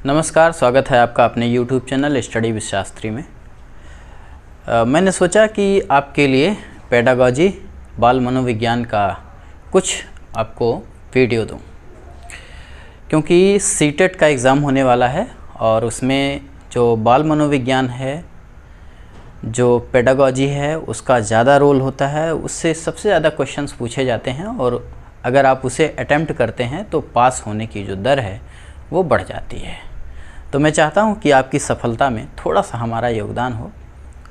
नमस्कार, स्वागत है आपका अपने YouTube channel study with Shastri में। मैंने सोचा कि आपके लिए पेडागॉजी बाल मनोविज्ञान का कुछ आपको वीडियो दूं, क्योंकि सीटेट का एग्ज़ाम होने वाला है और उसमें जो बाल मनोविज्ञान है, जो पेडागॉजी है, उसका ज़्यादा रोल होता है। उससे सबसे ज़्यादा क्वेश्चंस पूछे जाते हैं और अगर आप उसे अटेम्प्ट करते हैं तो पास होने की जो दर है वो बढ़ जाती है। तो मैं चाहता हूं कि आपकी सफलता में थोड़ा सा हमारा योगदान हो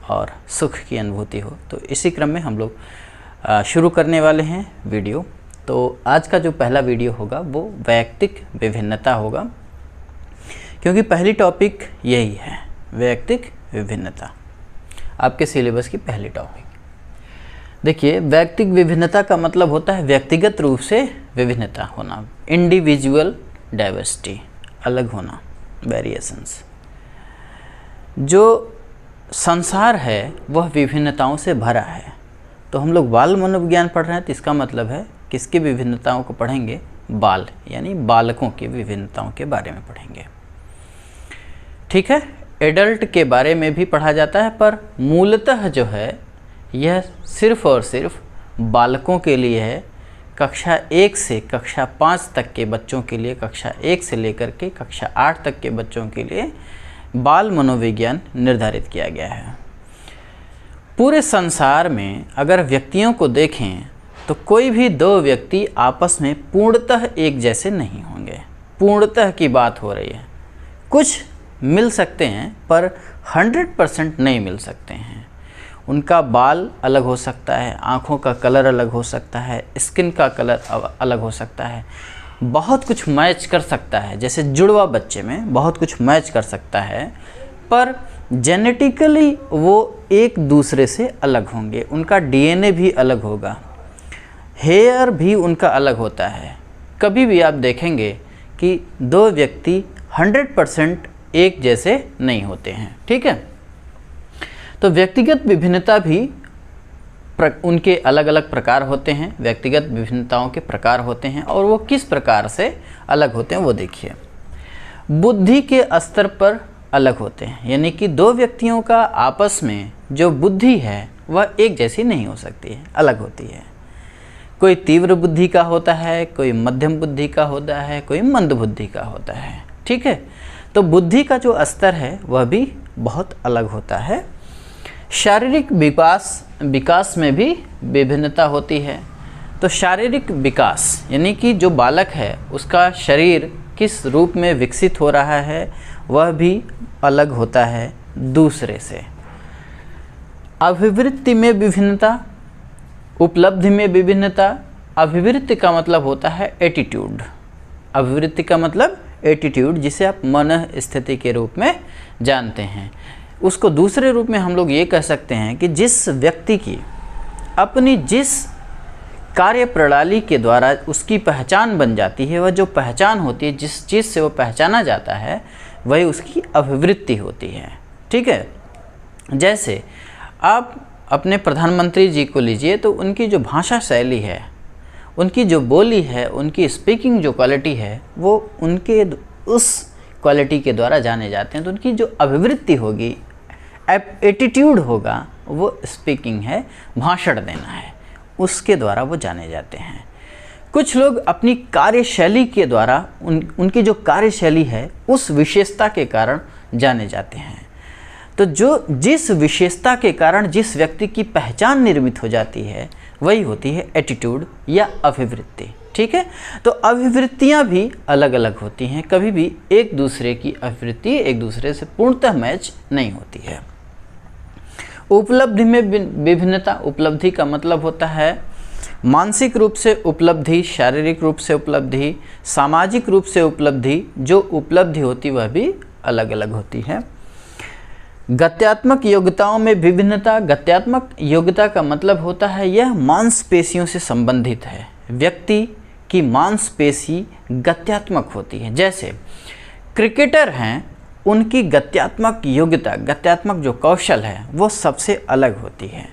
और सुख की अनुभूति हो। तो इसी क्रम में हम लोग शुरू करने वाले हैं वीडियो। तो आज का जो पहला वीडियो होगा वो वैयक्तिक विभिन्नता होगा, क्योंकि पहली टॉपिक यही है, वैयक्तिक विभिन्नता, आपके सिलेबस की पहली टॉपिक। देखिए, वैयक्तिक विभिन्नता का मतलब होता है व्यक्तिगत रूप से विभिन्नता होना, इंडिविजुअल डाइवर्सिटी, अलग होना, वेरिएशंस। जो संसार है वह विभिन्नताओं से भरा है। तो हम लोग बाल मनोविज्ञान पढ़ रहे हैं, तो इसका मतलब है किसकी विभिन्नताओं को पढ़ेंगे? बाल, यानी बालकों की विभिन्नताओं के बारे में पढ़ेंगे। ठीक है, एडल्ट के बारे में भी पढ़ा जाता है, पर मूलतः जो है यह सिर्फ और सिर्फ बालकों के लिए है। कक्षा 1 से कक्षा 5 तक के बच्चों के लिए, कक्षा 1 से लेकर के कक्षा 8 तक के बच्चों के लिए बाल मनोविज्ञान निर्धारित किया गया है। पूरे संसार में अगर व्यक्तियों को देखें तो कोई भी दो व्यक्ति आपस में पूर्णतः एक जैसे नहीं होंगे। पूर्णतः की बात हो रही है, कुछ मिल सकते हैं पर 100% नहीं मिल सकते हैं। उनका बाल अलग हो सकता है, आँखों का कलर अलग हो सकता है, स्किन का कलर अलग हो सकता है, बहुत कुछ मैच कर सकता है। जैसे जुड़वा बच्चे में बहुत कुछ मैच कर सकता है, पर जेनेटिकली वो एक दूसरे से अलग होंगे। उनका डीएनए भी अलग होगा, हेयर भी उनका अलग होता है। कभी भी आप देखेंगे कि दो व्यक्ति 100% एक जैसे नहीं होते हैं। ठीक है, तो व्यक्तिगत विभिन्नता भी उनके अलग अलग प्रकार होते हैं। व्यक्तिगत विभिन्नताओं के प्रकार होते हैं और वो किस प्रकार से अलग होते हैं वो देखिए। बुद्धि के स्तर पर अलग होते हैं, यानी कि दो व्यक्तियों का आपस में जो बुद्धि है वह एक जैसी नहीं हो सकती है, अलग होती है। कोई तीव्र बुद्धि का होता है, कोई मध्यम बुद्धि का होता है, कोई मंद बुद्धि का होता है। ठीक है, तो बुद्धि का जो स्तर है वह भी बहुत अलग होता है। शारीरिक विकास में भी विभिन्नता होती है। तो शारीरिक विकास यानी कि जो बालक है उसका शरीर किस रूप में विकसित हो रहा है वह भी अलग होता है दूसरे से। अभिवृत्ति में विभिन्नता, उपलब्धि में विभिन्नता। अभिवृत्ति का मतलब होता है एटीट्यूड। अभिवृत्ति का मतलब एटीट्यूड, जिसे आप मन स्थिति के रूप में जानते हैं। उसको दूसरे रूप में हम लोग ये कह सकते हैं कि जिस व्यक्ति की अपनी जिस कार्य प्रणाली के द्वारा उसकी पहचान बन जाती है, वह जो पहचान होती है, जिस चीज़ से वो पहचाना जाता है, वही उसकी अभिवृत्ति होती है। ठीक है, जैसे आप अपने प्रधानमंत्री जी को लीजिए, तो उनकी जो भाषा शैली है, उनकी जो बोली है, उनकी स्पीकिंग जो क्वालिटी है, वो उनके उस क्वालिटी के द्वारा जाने जाते हैं। तो उनकी जो अभिवृत्ति होगी, एटीट्यूड होगा, वो स्पीकिंग है, भाषण देना है, उसके द्वारा वो जाने जाते हैं। कुछ लोग अपनी कार्यशैली के द्वारा उनकी जो कार्यशैली है उस विशेषता के कारण जाने जाते हैं। तो जो जिस विशेषता के कारण जिस व्यक्ति की पहचान निर्मित हो जाती है वही होती है एटीट्यूड या अभिवृत्ति। ठीक है, तो अभिवृत्तियां भी अलग अलग होती हैं। कभी भी एक दूसरे की अभिवृत्ति एक दूसरे से पूर्णतः मैच नहीं होती है। उपलब्धि में विभिन्नता। उपलब्धि का मतलब होता है मानसिक रूप से उपलब्धि, शारीरिक रूप से उपलब्धि, सामाजिक रूप से उपलब्धि। जो उपलब्धि होती वह भी अलग अलग होती है। गत्यात्मक योग्यताओं में विभिन्नता। गत्यात्मक योग्यता का मतलब होता है यह मांसपेशियों से संबंधित है। व्यक्ति की मांसपेशी गत्यात्मक होती है। जैसे क्रिकेटर हैं, उनकी गत्यात्मक योग्यता, गत्यात्मक जो कौशल है वो सबसे अलग होती है।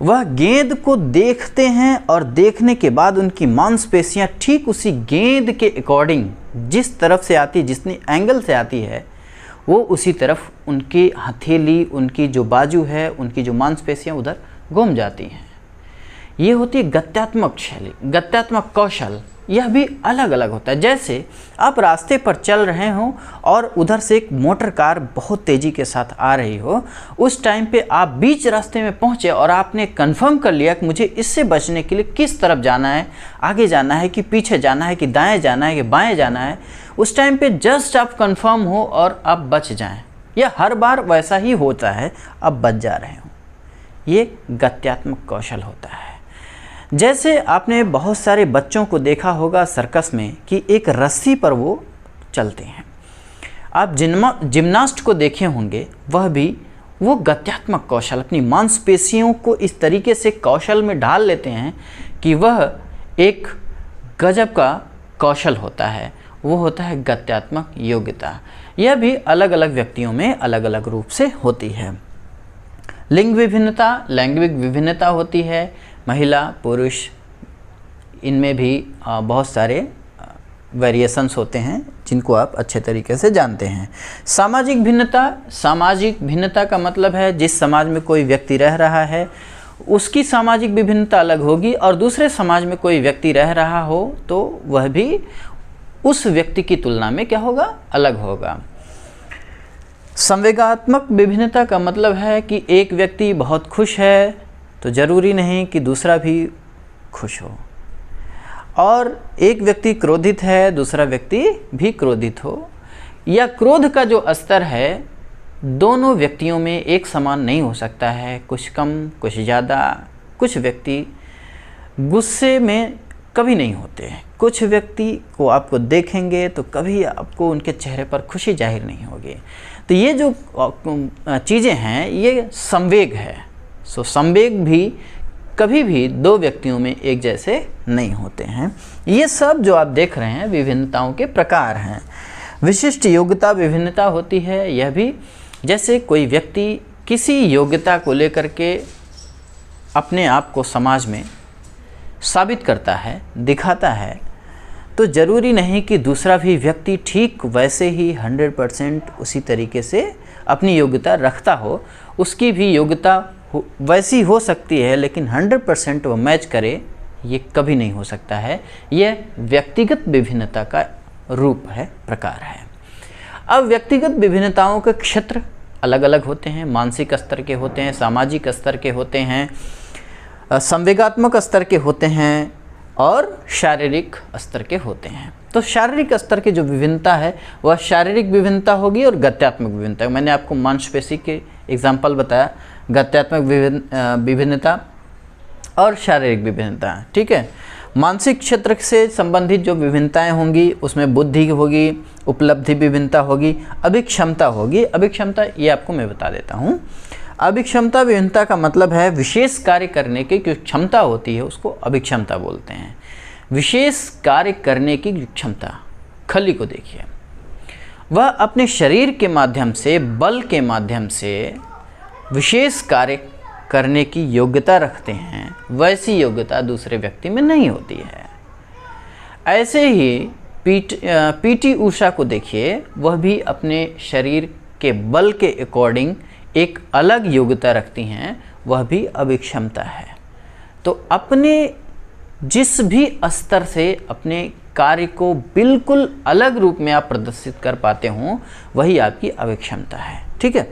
वह गेंद को देखते हैं और देखने के बाद उनकी मांसपेशियां ठीक उसी गेंद के अकॉर्डिंग जिस तरफ से आती है, जितनी एंगल से आती है, वो उसी तरफ उनकी हथेली, उनकी जो बाजू है, उनकी जो मांसपेशियां उधर घूम जाती हैं। ये होती है गत्यात्मक शैली, गत्यात्मक कौशल। यह भी अलग अलग होता है। जैसे आप रास्ते पर चल रहे हो और उधर से एक मोटर कार बहुत तेज़ी के साथ आ रही हो, उस टाइम पे आप बीच रास्ते में पहुंचे और आपने कंफर्म कर लिया कि मुझे इससे बचने के लिए किस तरफ जाना है, आगे जाना है कि पीछे जाना है कि दाएं जाना है कि बाएं जाना है। उस टाइम पे जस्ट आप कंफर्म हो और आप बच जाएं। यह हर बार वैसा ही होता है, आप बच जा रहे हो। ये गत्यात्मक कौशल होता है। जैसे आपने बहुत सारे बच्चों को देखा होगा सर्कस में कि एक रस्सी पर वो चलते हैं। आप जिम्नास्ट को देखे होंगे, वह भी वो गत्यात्मक कौशल, अपनी मांसपेशियों को इस तरीके से कौशल में ढाल लेते हैं कि वह एक गजब का कौशल होता है। वो होता है गत्यात्मक योग्यता। यह भी अलग अलग व्यक्तियों में अलग अलग रूप से होती है। लिंग विभिन्नता, लैंगिक विभिन्नता होती है। महिला पुरुष, इनमें भी बहुत सारे वेरिएशंस होते हैं जिनको आप अच्छे तरीके से जानते हैं। सामाजिक भिन्नता, सामाजिक भिन्नता का मतलब है जिस समाज में कोई व्यक्ति रह रहा है उसकी सामाजिक विभिन्नता अलग होगी, और दूसरे समाज में कोई व्यक्ति रह रहा हो तो वह भी उस व्यक्ति की तुलना में क्या होगा, अलग होगा। संवेगात्मक विभिन्नता का मतलब है कि एक व्यक्ति बहुत खुश है तो ज़रूरी नहीं कि दूसरा भी खुश हो, और एक व्यक्ति क्रोधित है दूसरा व्यक्ति भी क्रोधित हो, या क्रोध का जो स्तर है दोनों व्यक्तियों में एक समान नहीं हो सकता है, कुछ कम कुछ ज़्यादा। कुछ व्यक्ति गुस्से में कभी नहीं होते हैं, कुछ व्यक्ति को आपको देखेंगे तो कभी आपको उनके चेहरे पर खुशी जाहिर नहीं होगी। तो ये जो चीज़ें हैं ये संवेग है। सो संवेग भी कभी भी दो व्यक्तियों में एक जैसे नहीं होते हैं। ये सब जो आप देख रहे हैं विभिन्नताओं के प्रकार हैं। विशिष्ट योग्यता विभिन्नता होती है। यह भी जैसे कोई व्यक्ति किसी योग्यता को लेकर के अपने आप को समाज में साबित करता है, दिखाता है, तो ज़रूरी नहीं कि दूसरा भी व्यक्ति ठीक वैसे ही 100% उसी तरीके से अपनी योग्यता रखता हो। उसकी भी योग्यता वैसी हो सकती है लेकिन 100% वो मैच करे, ये कभी नहीं हो सकता है। यह व्यक्तिगत विभिन्नता का रूप है, प्रकार है। अब व्यक्तिगत विभिन्नताओं के क्षेत्र अलग अलग होते हैं। मानसिक स्तर के होते हैं, सामाजिक स्तर के होते हैं, संवेगात्मक स्तर के होते हैं और शारीरिक स्तर के होते हैं। तो शारीरिक स्तर की जो विभिन्नता है वह शारीरिक विभिन्नता होगी और गत्यात्मक विभिन्नता। मैंने आपको मांसपेशी के एग्जाम्पल बताया, गत्यात्मक विभिन्नता और शारीरिक विभिन्नता, ठीक है। मानसिक क्षेत्र से संबंधित जो विभिन्नताएं होंगी उसमें बुद्धि होगी, उपलब्धि विभिन्नता होगी, अभिक्षमता होगी। अभिक्षमता ये आपको मैं बता देता हूँ। अभिक्षमता विभिन्नता का मतलब है विशेष कार्य करने की जो क्षमता होती है उसको अभिक्षमता बोलते हैं। विशेष कार्य करने की क्षमता, खली को देखिए, वह अपने शरीर के माध्यम से, बल के माध्यम से विशेष कार्य करने की योग्यता रखते हैं। वैसी योग्यता दूसरे व्यक्ति में नहीं होती है। ऐसे ही पीटी उषा को देखिए, वह भी अपने शरीर के बल के अकॉर्डिंग एक अलग योग्यता रखती हैं, वह भी अभिक्षमता है। तो अपने जिस भी स्तर से अपने कार्य को बिल्कुल अलग रूप में आप प्रदर्शित कर पाते हो वही आपकी अभिक्षमता है, ठीक है।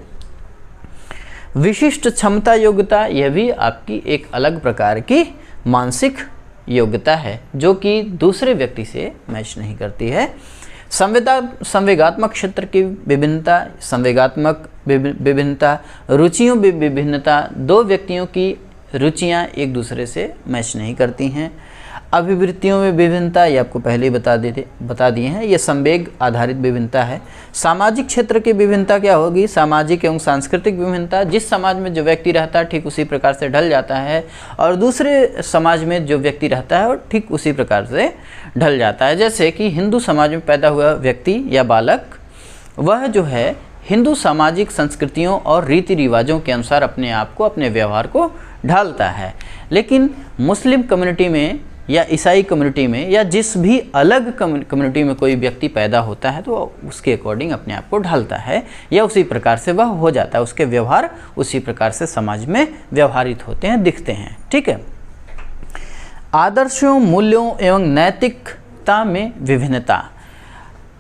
विशिष्ट क्षमता योग्यता, यह भी आपकी एक अलग प्रकार की मानसिक योग्यता है जो कि दूसरे व्यक्ति से मैच नहीं करती है। संवेगात्मक क्षेत्र की विभिन्नता, संवेगात्मक विभिन्नता, रुचियों में विभिन्नता, दो व्यक्तियों की रुचियां एक दूसरे से मैच नहीं करती हैं। अभिवृत्तियों में विभिन्नता, ये आपको पहले ही बता दिए हैं, ये संवेग आधारित विभिन्नता है। सामाजिक क्षेत्र की विभिन्नता क्या होगी? सामाजिक एवं सांस्कृतिक विभिन्नता, जिस समाज में जो व्यक्ति रहता है ठीक उसी प्रकार से ढल जाता है, और दूसरे समाज में जो व्यक्ति रहता है और ठीक उसी प्रकार से ढल जाता है। जैसे कि हिंदू समाज में पैदा हुआ व्यक्ति या बालक, वह जो है हिंदू सामाजिक संस्कृतियों और रीति रिवाजों के अनुसार अपने आप को, अपने व्यवहार को ढालता है। लेकिन मुस्लिम कम्युनिटी में या ईसाई कम्युनिटी में या जिस भी अलग कम्युनिटी में कोई व्यक्ति पैदा होता है तो उसके अकॉर्डिंग अपने आप को ढालता है या उसी प्रकार से वह हो जाता है, उसके व्यवहार उसी प्रकार से समाज में व्यवहारित होते हैं, दिखते हैं। ठीक है। आदर्शों, मूल्यों एवं नैतिकता में विभिन्नता।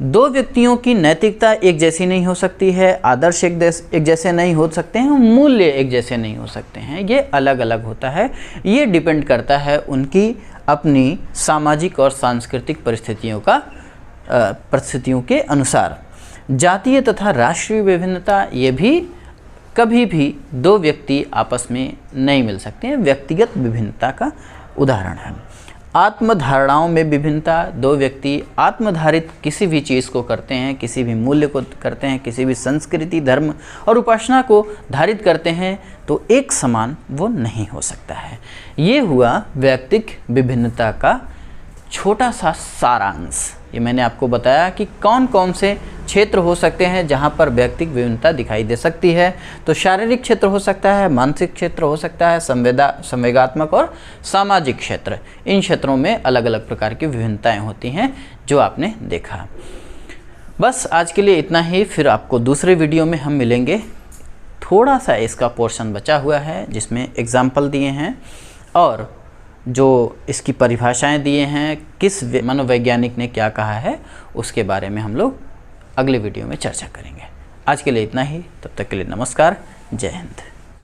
दो व्यक्तियों की नैतिकता एक जैसी नहीं हो सकती है, आदर्श एक जैसे नहीं हो सकते हैं, मूल्य एक जैसे नहीं हो सकते हैं, ये अलग अलग होता है। ये डिपेंड करता है उनकी अपनी सामाजिक और सांस्कृतिक परिस्थितियों के अनुसार। जातीय तथा राष्ट्रीय विभिन्नता, ये भी कभी भी दो व्यक्ति आपस में नहीं मिल सकते हैं, व्यक्तिगत विभिन्नता का उदाहरण है। आत्मधारणाओं में विभिन्नता, दो व्यक्ति आत्मधारित किसी भी चीज़ को करते हैं, किसी भी मूल्य को करते हैं, किसी भी संस्कृति, धर्म और उपासना को धारित करते हैं, तो एक समान वो नहीं हो सकता है। ये हुआ व्यक्तिक विभिन्नता का छोटा सा सारांश। ये मैंने आपको बताया कि कौन कौन से क्षेत्र हो सकते हैं जहाँ पर व्यक्तिक विभिन्नता दिखाई दे सकती है। तो शारीरिक क्षेत्र हो सकता है, मानसिक क्षेत्र हो सकता है, संवेगात्मक और सामाजिक क्षेत्र, इन क्षेत्रों में अलग अलग प्रकार की विभिन्नताएं होती हैं जो आपने देखा। बस आज के लिए इतना ही, फिर आपको दूसरे वीडियो में हम मिलेंगे। थोड़ा सा इसका पोर्शन बचा हुआ है जिसमें एग्जाम्पल दिए हैं और जो इसकी परिभाषाएं दिए हैं, किस मनोवैज्ञानिक ने क्या कहा है, उसके बारे में हम लोग अगले वीडियो में चर्चा करेंगे। आज के लिए इतना ही, तब तक के लिए नमस्कार, जय हिंद।